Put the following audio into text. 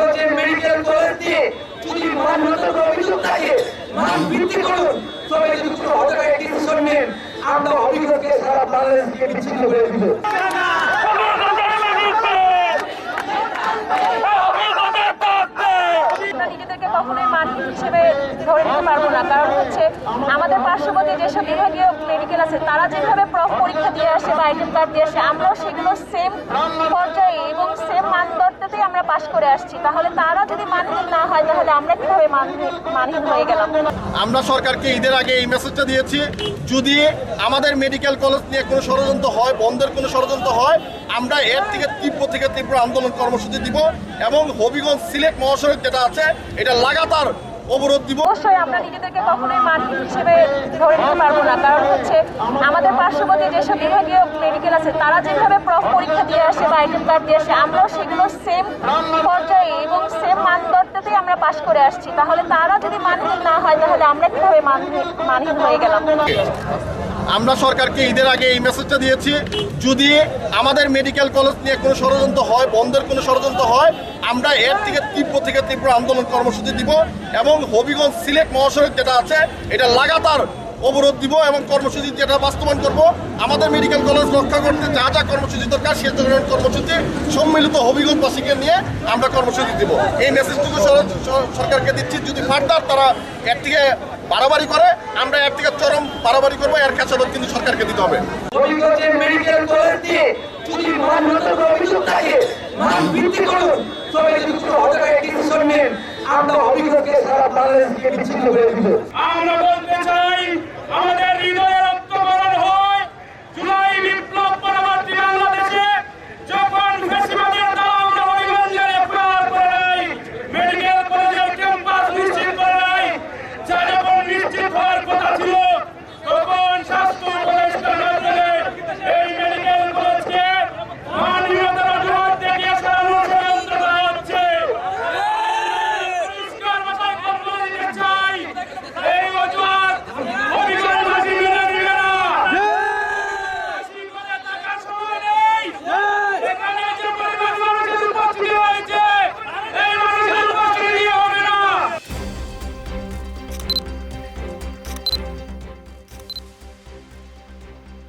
হবিগঞ্জের medical college দিয়ে যদি মানগত অভিযোগ থাকে মান বৃদ্ধি করুন, তবে যদি কোনো হতাকার ডিসিশন নেন আমরা হবিগঞ্জকে সারা বাংলাদেশ থেকে বিচ্ছিন্ন করে দিব। নিজেদেরকে কখনোই মানবিক হিসেবে ধরে নিতে পারবো না, কারণ হচ্ছে আমাদের পার্শ্ববর্তী যেসব বিভাগীয় মেডিকেল আছে তারা যেভাবে পরীক্ষা দিয়ে আসে বা আইটেম কার্ড দিয়ে আসে, আমরাও সেগুলো সেম পর্যায়ে এবং সেম মানদণ্ডতেই আমরা পাশ করে আসছি। তাহলে তারা যদি মানহীন না হয় তাহলে আমরা কিভাবে মানহীন হয়ে গেলাম? আমরা সরকারকে ঈদের আগে এই মেসেজটা দিয়েছি, যদি আমাদের মেডিকেল কলেজ নিয়ে কোনো ষড়যন্ত্র হয়, বন্ধের কোনো ষড়যন্ত্র হয়, আমরা এর থেকে তীব্র আন্দোলন কর্মসূচি দিব এবং হবিগঞ্জ সিলেট মহাসড়ক যেটা আছে এটা লাগাতার অবরোধ দিব। অবশ্যই আমরা নিজেদেরকে কখনোই মানবিক হিসেবে ধরে নিতে পারবো না, কারণ হচ্ছে আমাদের পার্শ্ববর্তী যেসব বিভাগীয় মেডিকেল আছে তারা যেভাবে পরীক্ষা দিয়ে আসে বা আইটেম কার্ড দিয়ে আসে, আমরাও সেগুলো সেম পর্যায়ে এবং সেম মানদণ্ডতেই আমরা পাশ করে আসছি। তাহলে তারা যদি মানহীন না হয় তাহলে আমরা কিভাবে মানহীন হয়ে গেলাম? আমরা সরকারকে ঈদের আগে এই মেসেজটা দিয়েছি, যদি আমাদের মেডিকেল কলেজ নিয়ে কোনো ষড়যন্ত্র হয়, বন্ধের কোনো ষড়যন্ত্র হয়, আমরা এর থেকে তীব্র আন্দোলন কর্মসূচি দিব এবং হবিগঞ্জ সিলেট মহাসড়ক যেটা আছে এটা লাগাতার অবরোধ দিব এবং কর্মসূচি যেটা বাস্তবায়ন করব। আমাদের মেডিকেল কলেজ রক্ষা করতে যা যা কর্মসূচি দরকার সে ধরনের কর্মসূচি সম্মিলিত হবিগঞ্জবাসীকে নিয়ে আমরা কর্মসূচি দিব। এই মেসেজটুকু সরকারকে দিচ্ছি, যদি ফার্দার তারা এর থেকে বাড়াবাড়ি করে আমরা এর থেকে চরম বাড়াবাড়ি করবো, এর খেসারত কিন্তু সরকারকে দিতে হবে। হবিগঞ্জের মেডিকেল কলেজ দিয়ে যদি মানগত অভিযোগ থাকে মান বৃদ্ধি করুন, তবে যদি কোনো হতাকার ডিসিশন নেন আমরা হবিগঞ্জকে সারা বাংলাদেশ থেকে বিচ্ছিন্ন করে দিব। আমরা বলতে চাই আমাদের হৃদয়